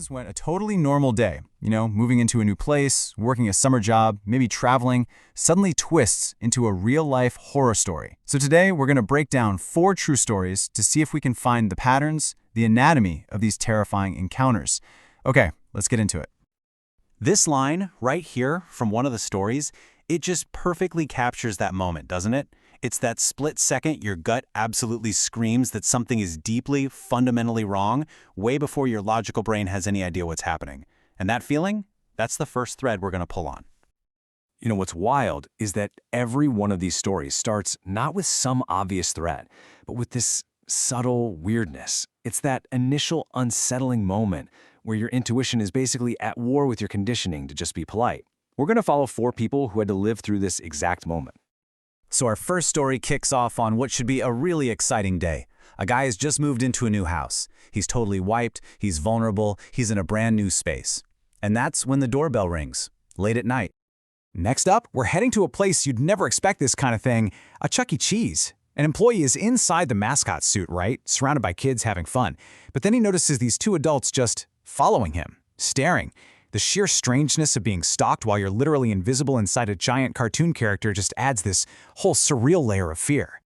things went a totally normal day, moving into a new place, working a summer job, maybe traveling, suddenly twists into a real-life horror story. So today, we're going to break down 4 true stories to see if we can find the patterns, the anatomy of these terrifying encounters. Okay, let's get into it. This line right here from one of the stories, it just perfectly captures that moment, doesn't it? It's that split second your gut absolutely screams that something is deeply, fundamentally wrong, way before your logical brain has any idea what's happening. And that feeling, that's the first thread we're going to pull on. You know, what's wild is that every one of these stories starts not with some obvious threat, but with this subtle weirdness. It's that initial unsettling moment where your intuition is basically at war with your conditioning to just be polite. We're going to follow 4 people who had to live through this exact moment. So our first story kicks off on what should be a really exciting day. A guy has just moved into a new house. He's totally wiped, he's vulnerable, he's in a brand new space. And that's when the doorbell rings, late at night. Next up, we're heading to a place you'd never expect this kind of thing, a Chuck E. Cheese. An employee is inside the mascot suit, right, surrounded by kids having fun. But then he notices these 2 adults just following him, staring. The sheer strangeness of being stalked while you're literally invisible inside a giant cartoon character just adds this whole surreal layer of fear.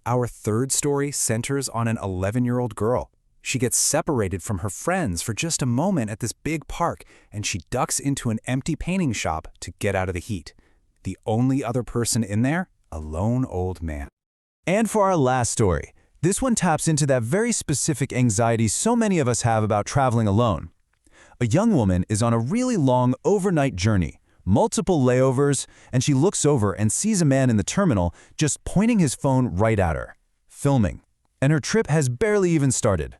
Our third story centers on an 11-year-old girl. She gets separated from her friends for just a moment at this big park, and she ducks into an empty painting shop to get out of the heat. The only other person in there, a lone old man. And for our last story, this one taps into that very specific anxiety so many of us have about traveling alone. A young woman is on a really long overnight journey, multiple layovers, and she looks over and sees a man in the terminal just pointing his phone right at her, filming. And her trip has barely even started.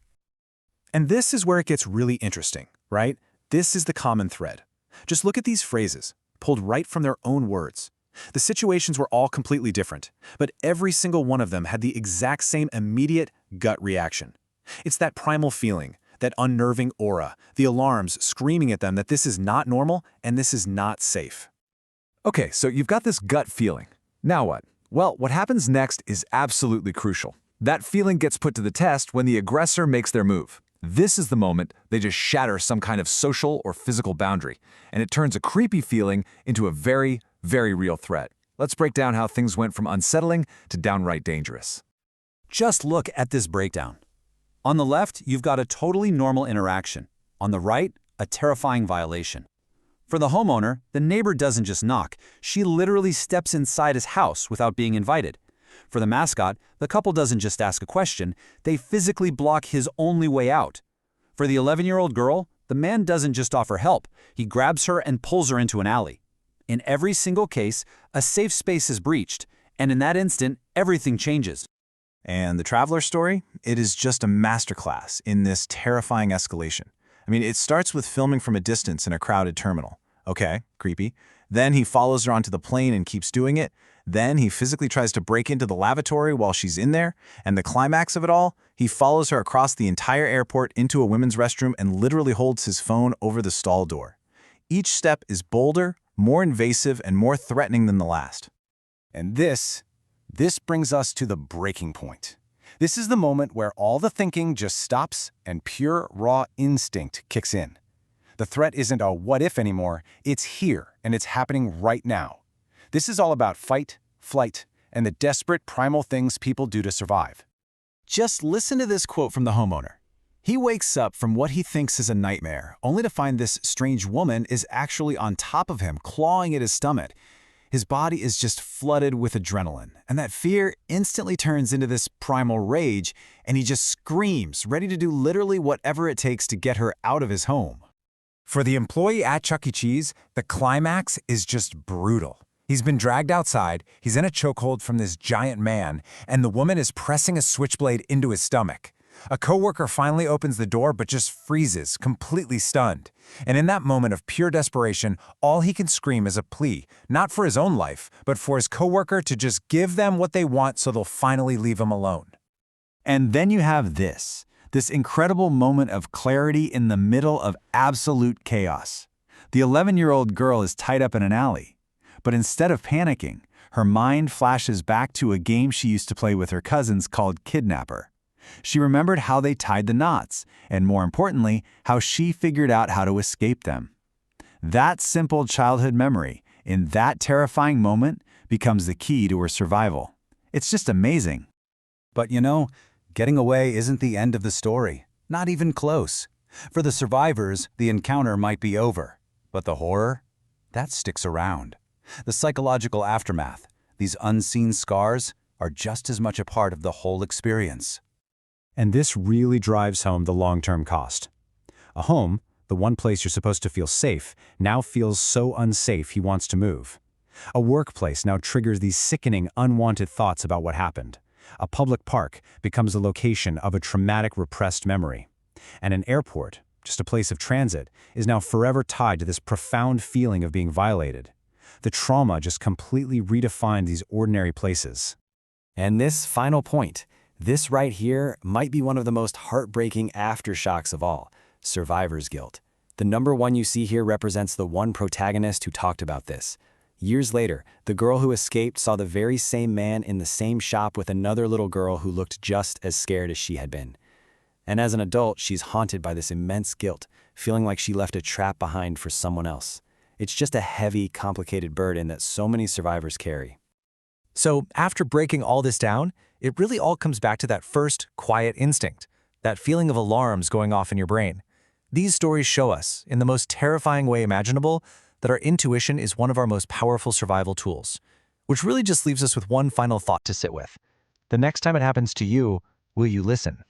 And this is where it gets really interesting, right? This is the common thread. Just look at these phrases, pulled right from their own words. The situations were all completely different, but every single one of them had the exact same immediate gut reaction. It's that primal feeling, that unnerving aura, the alarms screaming at them that this is not normal and this is not safe. Okay, so you've got this gut feeling. Now what? Well, what happens next is absolutely crucial. That feeling gets put to the test when the aggressor makes their move. This is the moment they just shatter some kind of social or physical boundary, and it turns a creepy feeling into a very, very real threat. Let's break down how things went from unsettling to downright dangerous. Just look at this breakdown. On the left, you've got a totally normal interaction. On the right, a terrifying violation. For the homeowner, the neighbor doesn't just knock. She literally steps inside his house without being invited. For the mascot, the couple doesn't just ask a question, they physically block his only way out. For the 11-year-old girl, the man doesn't just offer help. He grabs her and pulls her into an alley. In every single case, a safe space is breached, and in that instant, everything changes. And the traveler story, it is just a masterclass in this terrifying escalation. I mean, it starts with filming from a distance in a crowded terminal. Okay, creepy. Then he follows her onto the plane and keeps doing it. Then he physically tries to break into the lavatory while she's in there. And the climax of it all, he follows her across the entire airport into a women's restroom and literally holds his phone over the stall door. Each step is bolder, more invasive, and more threatening than the last. And this brings us to the breaking point. This is the moment where all the thinking just stops and pure, raw instinct kicks in. The threat isn't a what if anymore, it's here and it's happening right now. This is all about fight, flight, and the desperate primal things people do to survive. Just listen to this quote from the homeowner. He wakes up from what he thinks is a nightmare, only to find this strange woman is actually on top of him, clawing at his stomach. His body is just flooded with adrenaline, and that fear instantly turns into this primal rage, and he just screams, ready to do literally whatever it takes to get her out of his home. For the employee at Chuck E. Cheese, the climax is just brutal. He's been dragged outside, he's in a chokehold from this giant man, and the woman is pressing a switchblade into his stomach. A coworker finally opens the door but just freezes, completely stunned. And in that moment of pure desperation, all he can scream is a plea, not for his own life, but for his coworker to just give them what they want so they'll finally leave him alone. And then you have this incredible moment of clarity in the middle of absolute chaos. The 11-year-old girl is tied up in an alley, but instead of panicking, her mind flashes back to a game she used to play with her cousins called Kidnapper. She remembered how they tied the knots, and more importantly, how she figured out how to escape them. That simple childhood memory, in that terrifying moment, becomes the key to her survival. It's just amazing. But you know, getting away isn't the end of the story. Not even close. For the survivors, the encounter might be over. But the horror? That sticks around. The psychological aftermath, these unseen scars, are just as much a part of the whole experience. And this really drives home the long-term cost. A home, the one place you're supposed to feel safe, now feels so unsafe he wants to move. A workplace now triggers these sickening, unwanted thoughts about what happened. A public park becomes a location of a traumatic, repressed memory. And an airport, just a place of transit, is now forever tied to this profound feeling of being violated. The trauma just completely redefined these ordinary places. And this final point, this right here might be one of the most heartbreaking aftershocks of all, survivor's guilt. The number one you see here represents the one protagonist who talked about this. Years later, the girl who escaped saw the very same man in the same shop with another little girl who looked just as scared as she had been. And as an adult, she's haunted by this immense guilt, feeling like she left a trap behind for someone else. It's just a heavy, complicated burden that so many survivors carry. So after breaking all this down, it really all comes back to that first quiet instinct, that feeling of alarms going off in your brain. These stories show us, in the most terrifying way imaginable, that our intuition is one of our most powerful survival tools, which really just leaves us with one final thought to sit with. The next time it happens to you, will you listen?